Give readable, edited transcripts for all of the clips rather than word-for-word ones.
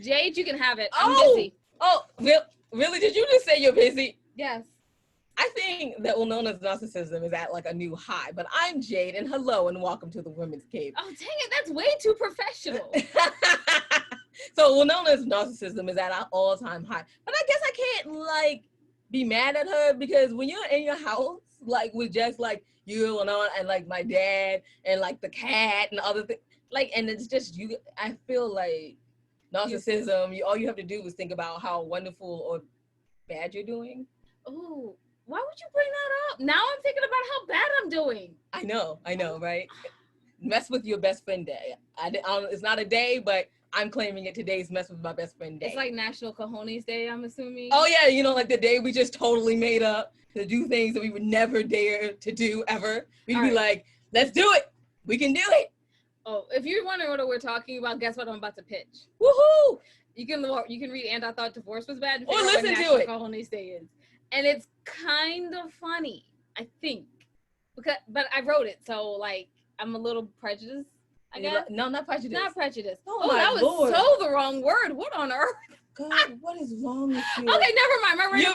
Jade, you can have it. I'm busy. Oh, really? Did you just say you're busy? Yes. I think that Unona's narcissism is at like a new high, but I'm Jade, and hello, and welcome to the Women's Cave. Oh, dang it, that's way too professional. So Unona's narcissism is at an all-time high, but I guess I can't like be mad at her because when you're in your house, like with just like you and like my dad and like the cat and other things, like, and it's just you. I feel like narcissism. All you have to do is think about how wonderful or bad you're doing. Oh. Why would you bring that up? Now I'm thinking about how bad I'm doing. I know, right? Mess with your best friend day. It's not a day, but I'm claiming it today's mess with my best friend day. It's like National Cojones Day, I'm assuming. Oh yeah, you know, like the day we just totally made up to do things that we would never dare to do ever. We'd be like, let's do it. We can do it. Oh, if you're wondering what we're talking about, guess what I'm about to pitch. Woohoo! You can read And I Thought Divorce Was Bad and or listen what to National it. Cojones Day is. And it's kind of funny, I think, but I wrote it, so like I'm a little prejudiced, I guess. No, not prejudiced. Not prejudiced. Oh that was Lord. so the wrong word. What on earth? God, what is wrong with you? Okay, never mind. My your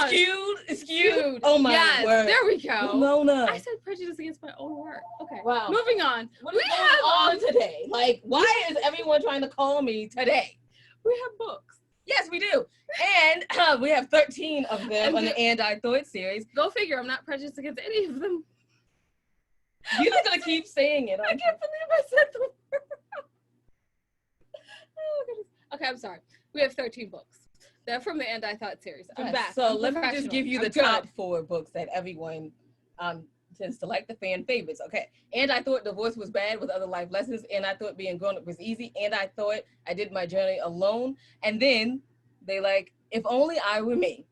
view is skewed. Oh my word. There we go. Mona. I said prejudice against my own work. Okay. Wow. Moving on. What is going on today? Like, why is everyone trying to call me today? We have books. Yes, we do. And we have 13 of them on the And I Thought series. Go figure, I'm not prejudiced against any of them. You're just going to keep saying it. I can't believe I said the word. Oh, goodness. Okay, I'm sorry. We have 13 books. They're from the And I Thought series. I'm back. So I'm let me just give you the top 4 books that everyone tends to like, the fan favorites. Okay. And I Thought Divorce Was Bad with Other Life Lessons. And I Thought Being Grown Up Was Easy. And I Thought I Did My Journey Alone. And then they like If Only I Were Me.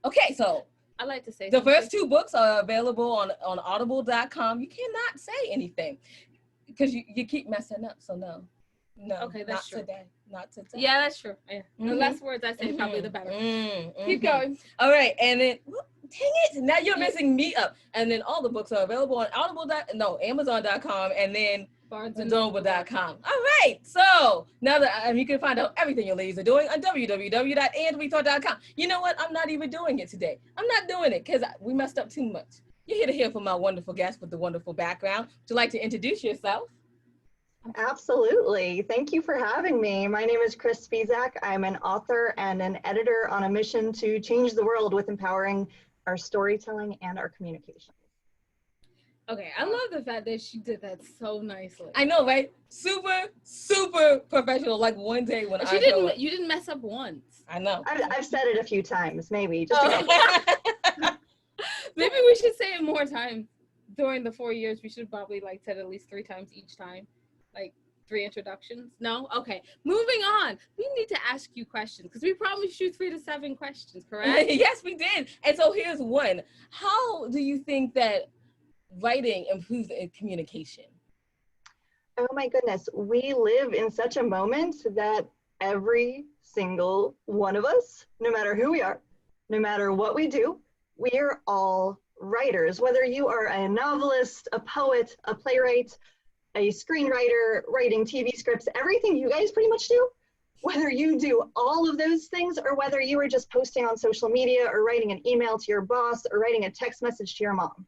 Okay, so I like to say the first 2 books are available on audible.com. You cannot say anything because you keep messing up. So no. Okay, that's true. Not today. Yeah, that's true. Yeah. The less words I say, probably the better. Keep going. All right, and then dang it! Now you're messing me up. And then all the books are available on Amazon.com, and then BarnesandNoble.com. All right, so now that you can find out everything your ladies are doing on www.andwethought.com. You know what? I'm not even doing it today. I'm not doing it because we messed up too much. You're here to hear from my wonderful guest with the wonderful background. Would you like to introduce yourself? Absolutely. Thank you for having me. My name is Kris Spisak. I'm an author and an editor on a mission to change the world with empowering our storytelling and our communication. Okay, I love the fact that she did that so nicely. I know, right? Super, super professional. Like one day when you didn't mess up once. I know. I've said it a few times, maybe. Just Maybe we should say it more times. During the 4 years, we should probably like said at least 3 times each time. Like 3 introductions? No? Okay. Moving on. We need to ask you questions because we promised you 3 to 7 questions, correct? Yes, we did. And so here's one. How do you think that writing improves communication? Oh my goodness. We live in such a moment that every single one of us, no matter who we are, no matter what we do, we are all writers. Whether you are a novelist, a poet, a playwright, a screenwriter, writing TV scripts, everything you guys pretty much do, whether you do all of those things or whether you are just posting on social media or writing an email to your boss or writing a text message to your mom,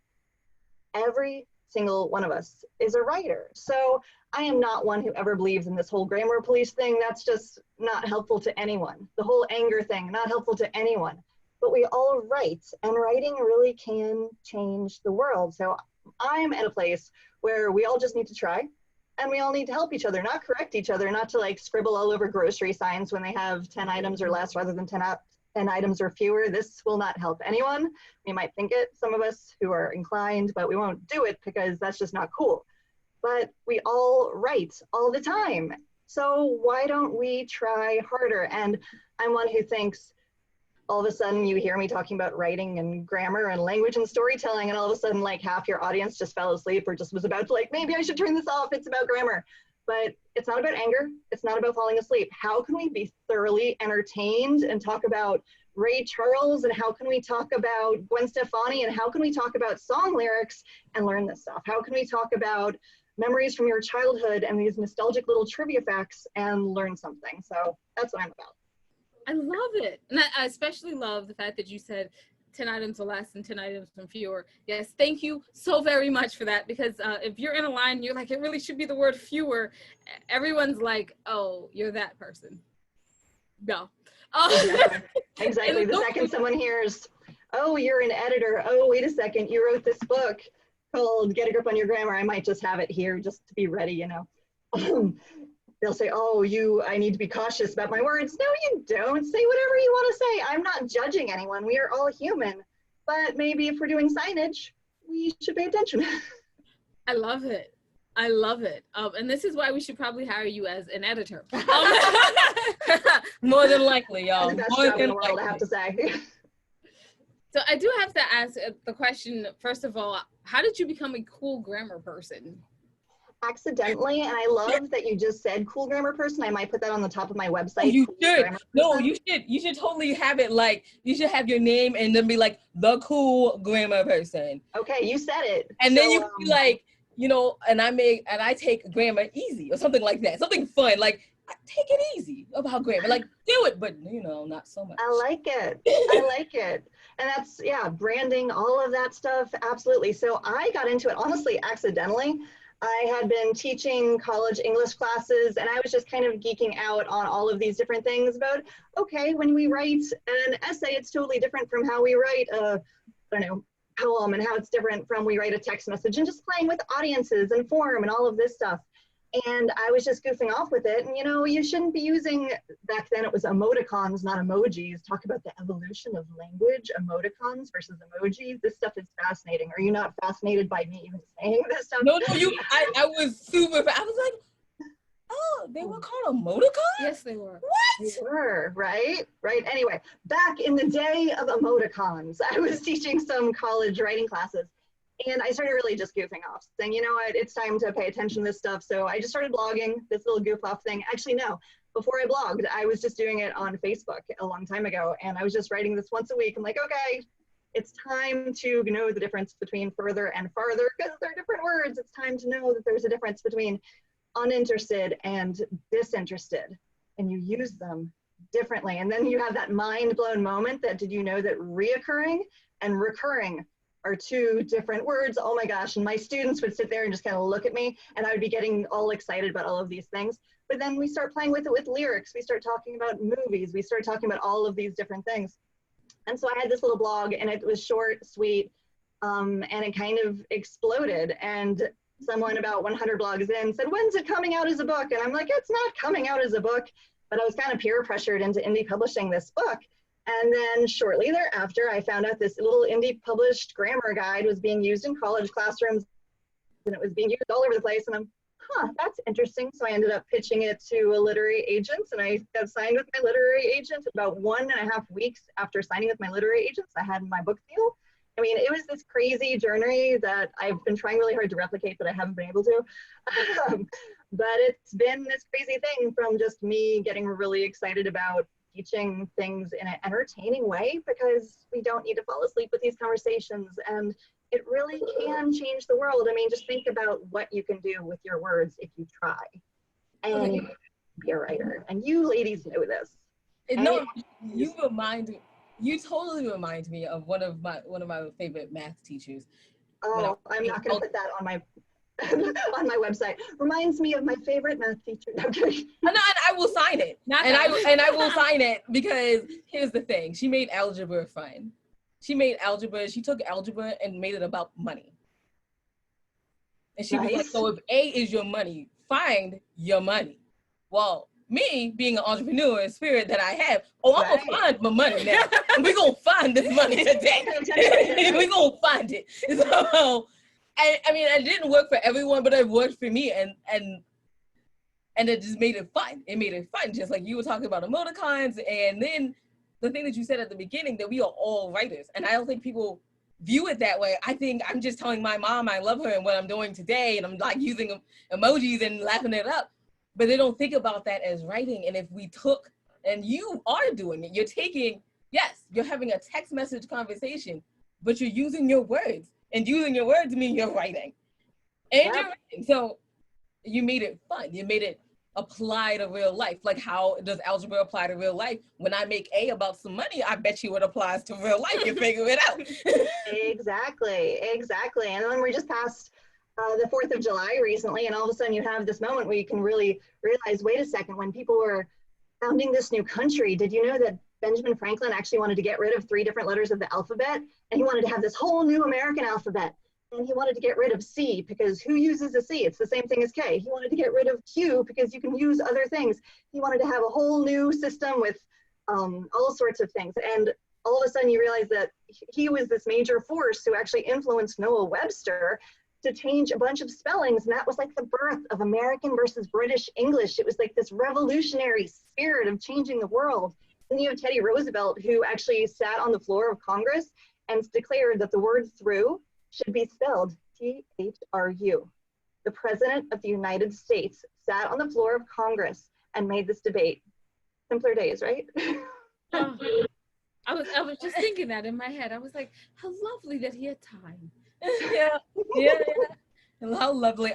every single one of us is a writer. So I am not one who ever believes in this whole grammar police thing. That's just not helpful to anyone. The whole anger thing, not helpful to anyone. But we all write, and writing really can change the world. So I'm at a place where we all just need to try, and we all need to help each other, not correct each other, not to like scribble all over grocery signs when they have 10 items or less rather than 10 items or fewer. This will not help anyone. We might think it, some of us who are inclined, but we won't do it because that's just not cool. But we all write all the time. So why don't we try harder? And I'm one who thinks, all of a sudden you hear me talking about writing and grammar and language and storytelling, and all of a sudden like half your audience just fell asleep or just was about to like, maybe I should turn this off, it's about grammar. But it's not about anger, it's not about falling asleep. How can we be thoroughly entertained and talk about Ray Charles, and how can we talk about Gwen Stefani, and how can we talk about song lyrics and learn this stuff? How can we talk about memories from your childhood and these nostalgic little trivia facts and learn something. So that's what I'm about. I love it. And I especially love the fact that you said 10 items or less and 10 items or fewer. Yes, thank you so very much for that, because if you're in a line, you're like, it really should be the word fewer. Everyone's like, oh, you're that person. No. Exactly. The second someone hears, oh, you're an editor. Oh, wait a second. You wrote this book called Get a Grip on Your Grammar. I might just have it here just to be ready, you know. They'll say, oh, I need to be cautious about my words. No, you don't. Say whatever you want to say. I'm not judging anyone. We are all human. But maybe if we're doing signage, we should pay attention. I love it. I love it. And this is why we should probably hire you as an editor. More than likely, y'all. The best job in the world, I have to say. So I do have to ask the question, first of all, how did you become a cool grammar person? Accidentally, and I love that you just said cool grammar person. I might put that on the top of my website. Oh, you cool should. No, you should totally have it like, you should have your name and then be like the cool grammar person. Okay, you said it. And so, then you be like, you know, and I take grammar easy or something like that. Something fun, like take it easy about grammar. Like do it, but you know, not so much. I like it. I like it. And that's, yeah, branding, all of that stuff. Absolutely. So I got into it honestly accidentally. I had been teaching college English classes and I was just kind of geeking out on all of these different things about, okay, when we write an essay, it's totally different from how we write a, I don't know, poem, and how it's different from we write a text message, and just playing with audiences and form and all of this stuff. And I was just goofing off with it. And, you know, you shouldn't be using, back then it was emoticons, not emojis. Talk about the evolution of language, emoticons versus emojis. This stuff is fascinating. Are you not fascinated by me even saying this stuff? No, I was super, I was like, oh, they were called emoticons? Yes, they were. What? They were, right? Right. Anyway, back in the day of emoticons, I was teaching some college writing classes. And I started really just goofing off, saying, you know what, it's time to pay attention to this stuff. So I just started blogging, this little goof off thing. Actually, no, before I blogged, I was just doing it on Facebook a long time ago. And I was just writing this once a week. I'm like, okay, it's time to know the difference between further and farther, because they're different words. It's time to know that there's a difference between uninterested and disinterested, and you use them differently. And then you have that mind blown moment that, did you know that reoccurring and recurring are two different words? Oh my gosh. And my students would sit there and just kind of look at me, and I would be getting all excited about all of these things. But then we start playing with it with lyrics. We start talking about movies. We start talking about all of these different things. And so I had this little blog, and it was short, sweet, and it kind of exploded. And someone about 100 blogs in said, when's it coming out as a book? And I'm like, it's not coming out as a book. But I was kind of peer pressured into indie publishing this book. And then shortly thereafter, I found out this little indie published grammar guide was being used in college classrooms, and it was being used all over the place. And I'm, that's interesting. So I ended up pitching it to a literary agent, and I got signed with my literary agent about 1.5 weeks after signing with my literary agents. I had my book deal. I mean, it was this crazy journey that I've been trying really hard to replicate, but I haven't been able to. But it's been this crazy thing from just me getting really excited about teaching things in an entertaining way, because we don't need to fall asleep with these conversations, and it really can change the world. I mean, just think about what you can do with your words if you try and be a writer. And you ladies know this. No, you totally remind me of one of my favorite math teachers. Oh, I'm not going to put that on my on my website. Reminds me of my favorite math teacher. No, I'm kidding. And I will sign it. I will sign it, because here's the thing. She made algebra fun. She took algebra and made it about money. And she was like, so if A is your money, find your money. Well, me being an entrepreneur spirit that I have, I'm gonna find my money now. We're gonna find this money today. We're gonna find it. So I mean, it didn't work for everyone, but it worked for me, and it just made it fun. It made it fun, just like you were talking about emoticons, and then the thing that you said at the beginning, that we are all writers, and I don't think people view it that way. I think I'm just telling my mom I love her and what I'm doing today, and I'm like using emojis and laughing it up, but they don't think about that as writing. And if we took, and you are doing it, you're taking, yes, you're having a text message conversation, but you're using your words. And using your words mean you're writing. And you're writing. So you made it fun. You made it apply to real life. Like, how does algebra apply to real life? When I make A about some money, I bet you it applies to real life. You figure it out. Exactly. And then we just passed the 4th of July recently, and all of a sudden you have this moment where you can really realize, wait a second, when people were founding this new country, did you know that Benjamin Franklin actually wanted to get rid of 3 different letters of the alphabet, and he wanted to have this whole new American alphabet? And he wanted to get rid of C, because who uses a C? It's the same thing as K. He wanted to get rid of Q because you can use other things. He wanted to have a whole new system with all sorts of things. And all of a sudden you realize that he was this major force who actually influenced Noah Webster to change a bunch of spellings. And that was like the birth of American versus British English. It was like this revolutionary spirit of changing the world. Then you have Teddy Roosevelt, who actually sat on the floor of Congress and declared that the word through should be spelled T-H-R-U. The President of the United States sat on the floor of Congress and made this debate. Simpler days, right? I was just thinking that in my head. I was like, how lovely that he had time. Yeah. How lovely.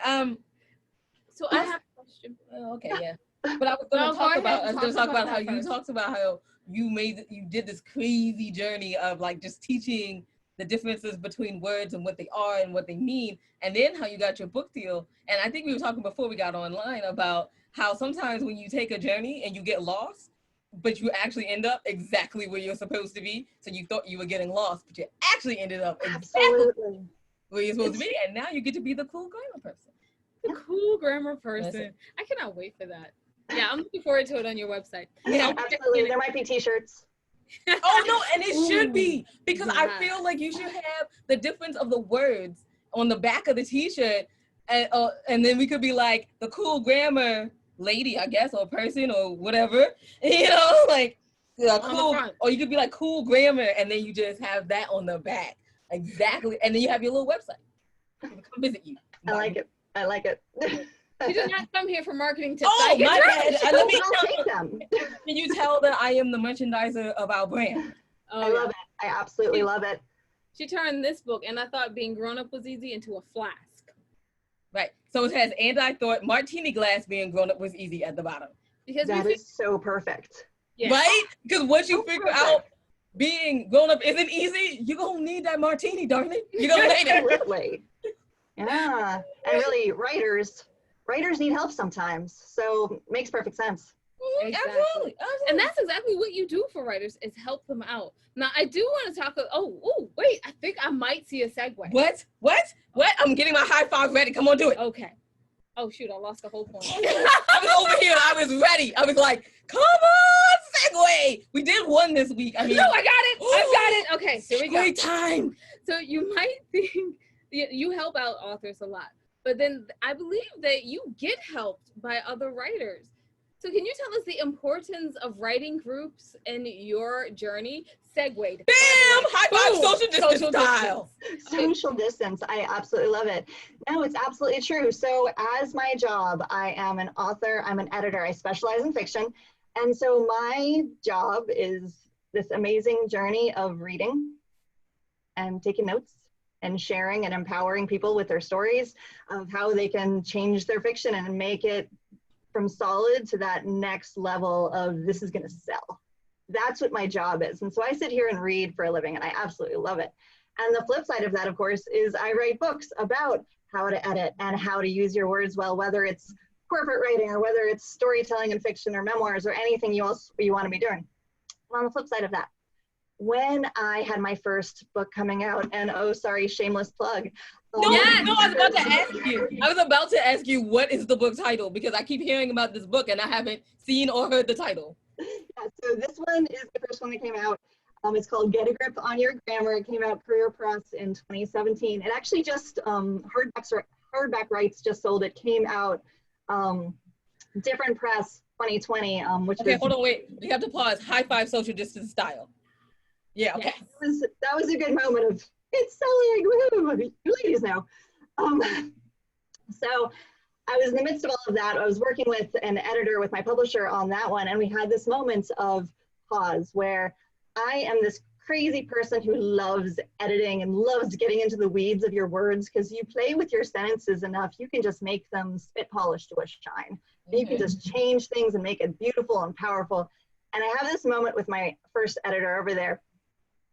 So I have a question. Okay, yeah. But I was going to talk about how you talked about how you did this crazy journey of like just teaching the differences between words and what they are and what they mean, and then how you got your book deal. And I think we were talking before we got online about how sometimes when you take a journey and you get lost, but you actually end up exactly where you're supposed to be. So you thought you were getting lost, but you actually ended up exactly where you're supposed to be. And now you get to be the cool grammar person. The cool grammar person. I cannot wait for that. Yeah, I'm looking forward to it on your website. Yeah, absolutely. There might be t-shirts. Oh no, and it should be, because I feel like you should have the difference of the words on the back of the t-shirt, and then we could be like the cool grammar lady, I guess, or person or whatever, you know, like cool, or you could be like cool grammar, and then you just have that on the back, exactly, and then you have your little website. Come visit you. I like it. She did not come here for marketing tips. Oh, my bad. Let me take them. Can you tell that I am the merchandiser of our brand? I love it. I absolutely love it. She turned this book, and I thought being grown up was easy, into a flask. Right. So it has, and I thought martini glass being grown up was easy at the bottom. Because that is so perfect. Yeah. Right? Because once you figure out being grown up isn't easy, you're going to need that martini, darn it. You're going to need it. Absolutely. Yeah. And really, writers need help sometimes, so it makes perfect sense. Exactly. Absolutely. And that's exactly what you do for writers, is help them out. Now, I do want to talk, wait, I think I might see a segue. What? I'm getting my high five ready. Come on, do it. Okay. Oh, shoot, I lost the whole point. I was over here. I was ready. I was like, come on, segue. We did one this week. I mean, no, I got it. Okay, here we go. Great time. So you might think you help out authors a lot, but then I believe that you get helped by other writers. So can you tell us the importance of writing groups in your journey? Segued. Bam! High five, social distance style. Social distance. I absolutely love it. No, it's absolutely true. So as my job, I am an author. I'm an editor. I specialize in fiction. And so my job is this amazing journey of reading and taking notes and sharing and empowering people with their stories of how they can change their fiction and make it from solid to that next level of this is going to sell. That's what my job is. And so I sit here and read for a living, and I absolutely love it. And the flip side of that, of course, is I write books about how to edit and how to use your words well, whether it's corporate writing or whether it's storytelling and fiction or memoirs or anything you want to be doing. And on the flip side of that, when I had my first book coming out, and shameless plug. No, I was about to ask you. I was about to ask you, what is the book title? Because I keep hearing about this book and I haven't seen or heard the title. Yeah, so this one is the first one that came out. It's called Get a Grip on Your Grammar. It came out Career Press in 2017. It actually just, hardback rights just sold. It came out Different Press 2020, which okay, hold on, wait. You have to pause. High five, social distance style. Yeah, okay. That was a good moment of, it's selling, woo, you ladies know. So I was in the midst of all of that. I was working with an editor, with my publisher on that one, and we had this moment of pause where I am this crazy person who loves editing and loves getting into the weeds of your words, because you play with your sentences enough, you can just make them spit polished to a shine. Mm-hmm. You can just change things and make it beautiful and powerful. And I have this moment with my first editor over there.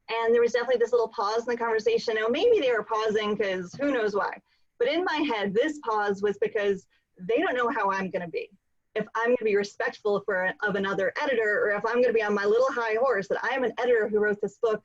And there was definitely this little pause in the conversation. Now, maybe they were pausing because who knows why. But in my head, this pause was because they don't know how I'm going to be. If I'm going to be respectful of another editor, or if I'm going to be on my little high horse that I am an editor who wrote this book,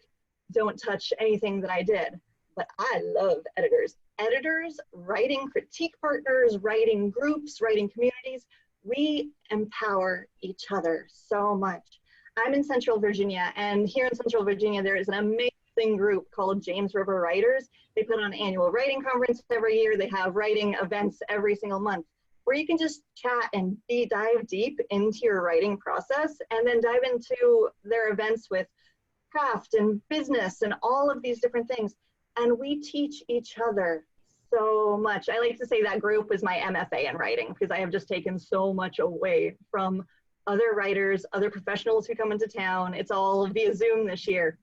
don't touch anything that I did. But I love editors. Editors, writing critique partners, writing groups, writing communities, we empower each other so much. I'm in Central Virginia, and here in Central Virginia, there is an amazing group called James River Writers. They put on an annual writing conference every year. They have writing events every single month, where you can just chat and dive deep into your writing process, and then dive into their events with craft and business and all of these different things. And we teach each other so much. I like to say that group was my MFA in writing, because I have just taken so much away from other writers, other professionals who come into town. It's all via Zoom this year.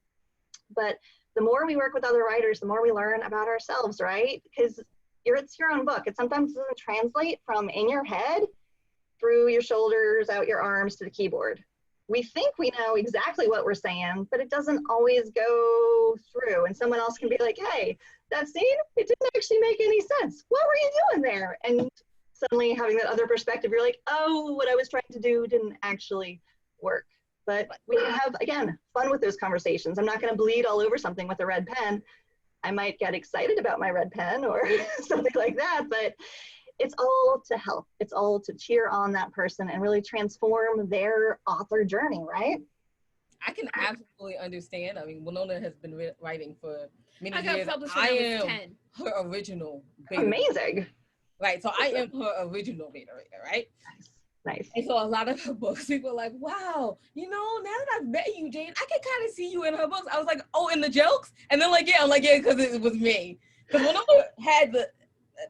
But the more we work with other writers, the more we learn about ourselves, right? Because it's your own book. It sometimes doesn't translate from in your head through your shoulders, out your arms to the keyboard. We think we know exactly what we're saying, but it doesn't always go through. And someone else can be like, hey, that scene, it didn't actually make any sense. What were you doing there? And suddenly having that other perspective, you're like, oh, what I was trying to do didn't actually work. But we can have, again, fun with those conversations. I'm not going to bleed all over something with a red pen. I might get excited about my red pen or something like that, but it's all to help. It's all to cheer on that person and really transform their author journey, right? I can absolutely understand. I mean, Winona has been writing for many years. I got published when I was 10. Her original beta. Amazing. Right, so I am her original beta reader, right? Nice. And so a lot of her books, people are like, wow, you know, now that I've met you, Jane, I can kind of see you in her books. I was like, oh, in the jokes? And then like, yeah, I'm like, yeah, because it was me. Because Winona had the,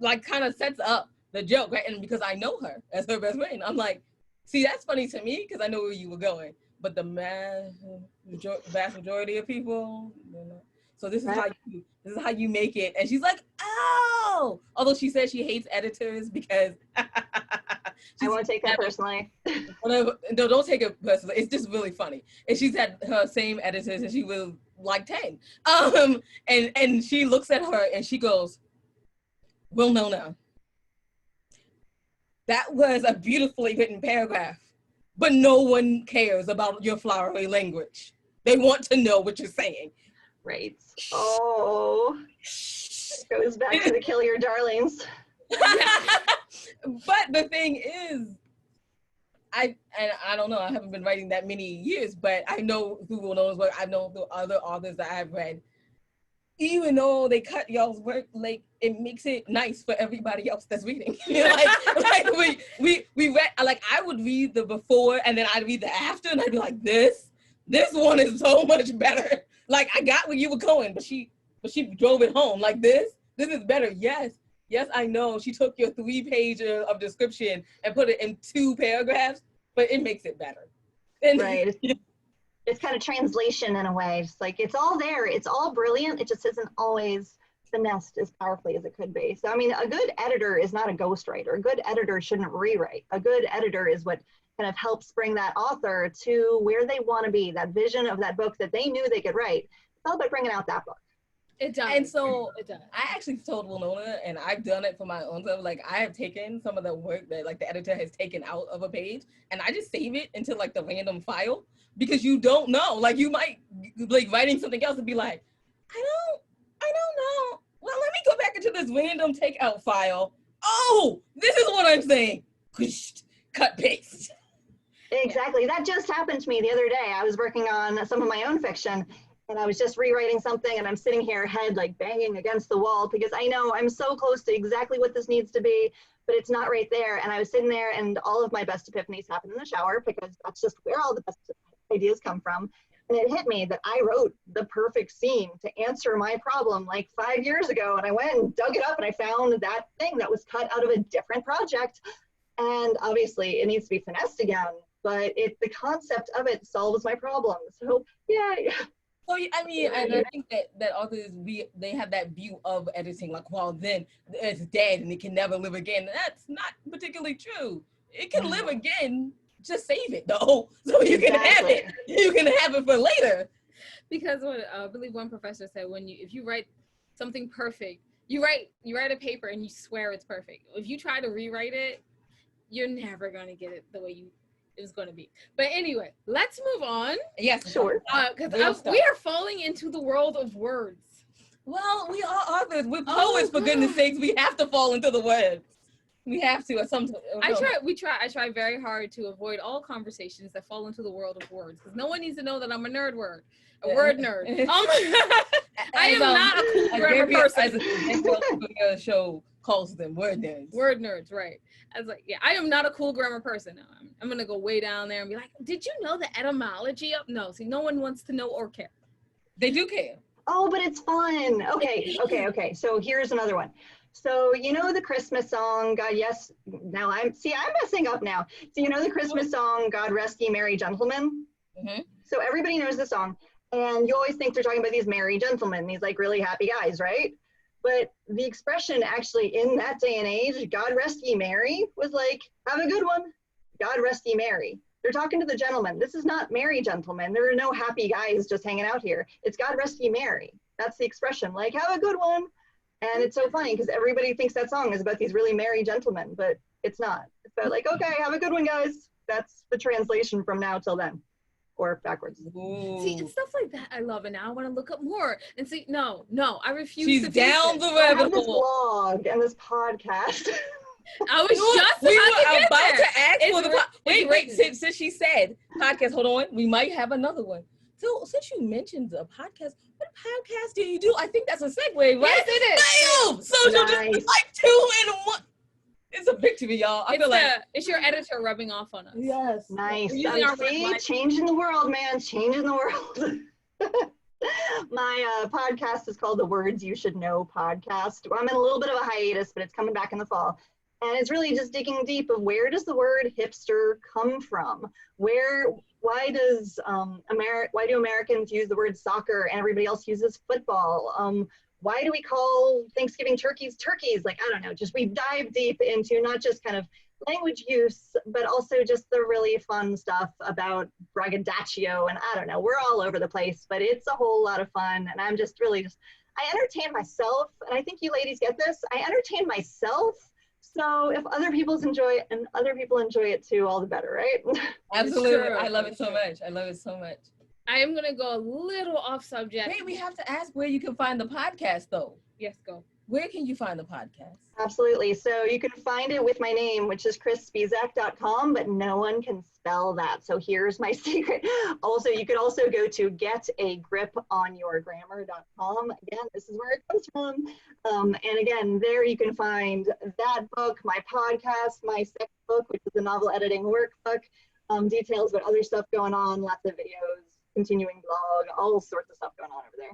like, kind of sets up the joke, right? And because I know her as her best friend, I'm like, see, that's funny to me because I know where you were going. But the vast majority of people, you know. So this is how you make it. And she's like, oh, although she says she hates editors because I won't take that personally. Whatever. No, don't take it personally. It's just really funny. And she's had her same editors and she was like 10. And she looks at her and she goes, well, no. That was a beautifully written paragraph, but no one cares about your flowery language. They want to know what you're saying. Right. Oh, goes back to the kill your darlings. But the thing is, I don't know, I haven't been writing that many years, but I know through Winona's work, I know through other authors that I've read, even though they cut y'all's work, like it makes it nice for everybody else that's reading. You know, like we read, like I would read the before and then I'd read the after and I'd be like, this one is so much better. Like I got where you were going, but she drove it home. Like this is better. Yes, I know. She took your 3-page of description and put it in 2 paragraphs, but it makes it better. And right. It's kind of translation in a way. It's like it's all there. It's all brilliant. It just isn't always finessed as powerfully as it could be. So I mean, a good editor is not a ghostwriter. A good editor shouldn't rewrite. A good editor is what kind of helps bring that author to where they want to be, that vision of that book that they knew they could write. It's all about bringing out that book. It does. And so it does. I actually told Winona, and I've done it for my own self, like I have taken some of the work that like the editor has taken out of a page and I just save it into like the random file because you don't know, like you might like writing something else and be like, I don't know. Well, let me go back into this random takeout file. Oh, this is what I'm saying. Cut, paste. Exactly. That just happened to me the other day. I was working on some of my own fiction and I was just rewriting something and I'm sitting here head like banging against the wall because I know I'm so close to exactly what this needs to be, but it's not right there. And I was sitting there and all of my best epiphanies happened in the shower because that's just where all the best ideas come from. And it hit me that I wrote the perfect scene to answer my problem like 5 years ago. And I went and dug it up and I found that thing that was cut out of a different project. And obviously it needs to be finessed again, but the concept of it solves my problem. So yeah, So I mean, and I think that authors they have that view of editing, like, well, then it's dead and it can never live again. That's not particularly true. It can live again. Just save it though, so you can have it. You can have it for later. Because what I believe one professor said, if you write something perfect, you write a paper and you swear it's perfect. If you try to rewrite it, you're never gonna get it the way it was gonna be. But anyway, let's move on. Yes, sure. Because we are falling into the world of words. Well, we are authors. We're poets, for goodness sakes. We have to fall into the words. We have to, or sometimes. I try very hard to avoid all conversations that fall into the world of words, because no one needs to know that I'm a word nerd. I am not a cool grammar person. As the show calls them, word nerds. Word nerds, right? I was like, yeah, I am not a cool grammar person. No, I'm gonna go way down there and be like, did you know the etymology of? No, see, no one wants to know or care. They do care. Oh, but it's fun. Okay. So here's another one. So you know the Christmas song, God, yes. Now I'm messing up now. So you know the Christmas song, God Rest Ye Merry Gentlemen? Mm-hmm. So everybody knows the song. And you always think they're talking about these merry gentlemen, these like really happy guys, right? But the expression actually in that day and age, God rest ye merry, was like, have a good one. God rest ye merry. They're talking to the gentleman. This is not merry gentlemen. There are no happy guys just hanging out here. It's God rest ye merry. That's the expression, like, have a good one. And it's so funny because everybody thinks that song is about these really merry gentlemen, but it's not. It's about like, okay, have a good one, guys. That's the translation from now till then. Or backwards. Ooh. See, and stuff like that I love, and now I want to look up more and see. No, I refuse. She's to down the rabbit hole. This blog and this podcast. I was just about to ask for the wait. Since she said podcast, hold on, we might have another one. So since you mentioned the podcast, what podcast do you do? I think that's a segue, right? Yes, it is. Bam! So you'll just like 2 in 1. It's a victory, y'all. I feel like it's your editor rubbing off on us. Yes. Nice. See, changing the world, man. Changing the world. My podcast is called the Words You Should Know podcast. I'm in a little bit of a hiatus, but it's coming back in the fall. And it's really just digging deep of where does the word hipster come from? Why do Americans use the word soccer and everybody else uses football? Why do we call Thanksgiving turkeys? Like, I don't know, just we dive deep into not just kind of language use, but also just the really fun stuff about braggadocio. And I don't know, we're all over the place, but it's a whole lot of fun. And I'm just really I entertain myself. And I think you ladies get this. I entertain myself. So if other people enjoy it and other people enjoy it too, all the better, right? Absolutely. I love it so much. I am going to go a little off subject. Wait, we have to ask where you can find the podcast, though. Yes, go. Where can you find the podcast? Absolutely. So you can find it with my name, which is krisspisak.com, but no one can spell that. So here's my secret. Also, you could also go to getagriponyourgrammar.com. Again, this is where it comes from. And again, there you can find that book, my podcast, my second book, which is the Novel Editing Workbook, details about other stuff going on, lots of videos, continuing blog, all sorts of stuff going on over there.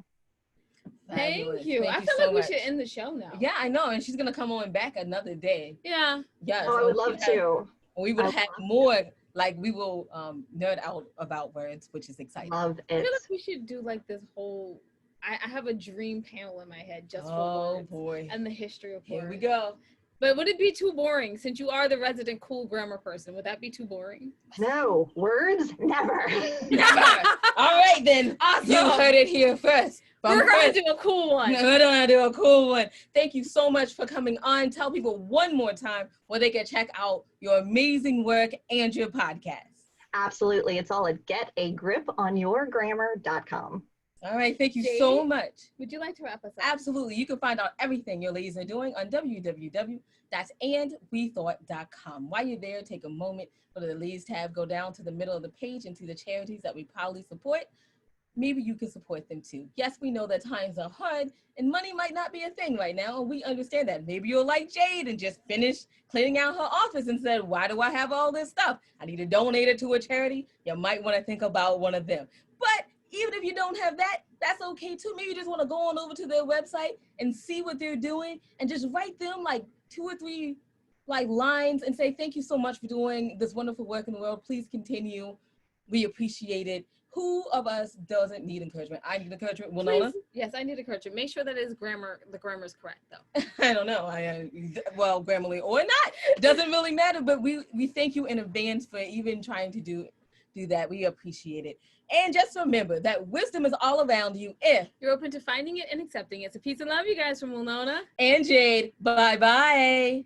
Thank you. I feel like we should end the show now. Yeah, I know. And she's going to come on back another day. Yeah. Yeah. Oh, I would love to. We would have more, like we will nerd out about words, which is exciting. Love it. I feel like we should do like this whole, I have a dream panel in my head just for words. Boy. And the history of words. Here we go. But would it be too boring? Since you are the resident cool grammar person, would that be too boring? No. Words? Never. Never. All right, then. Awesome. You heard it here first. We're going to do a cool one. We're going to do a cool one. Thank you so much for coming on. Tell people one more time where they can check out your amazing work and your podcast. Absolutely. It's all at getagriponyourgrammar.com. All right. Thank you so much. Would you like to wrap us up? Absolutely. You can find out everything your ladies are doing on www.andwethought.com. While you're there, take a moment for the ladies tab, go down to the middle of the page and see the charities that we proudly support. Maybe you can support them too. Yes, we know that times are hard and money might not be a thing right now. And we understand that. Maybe you're like Jade and just finished cleaning out her office and said, why do I have all this stuff? I need to donate it to a charity. You might want to think about one of them. But even if you don't have that, that's okay too. Maybe you just want to go on over to their website and see what they're doing and just write them like 2 or 3 like lines and say, thank you so much for doing this wonderful work in the world. Please continue. We appreciate it. Who of us doesn't need encouragement? I need encouragement. Winona? Yes, I need encouragement. Make sure that the grammar is correct, though. I don't know. Well, Grammarly or not, doesn't really matter. But we thank you in advance for even trying to do that. We appreciate it. And just remember that wisdom is all around you if you're open to finding it and accepting it. So peace and love, you guys, from Winona and Jade. Bye-bye.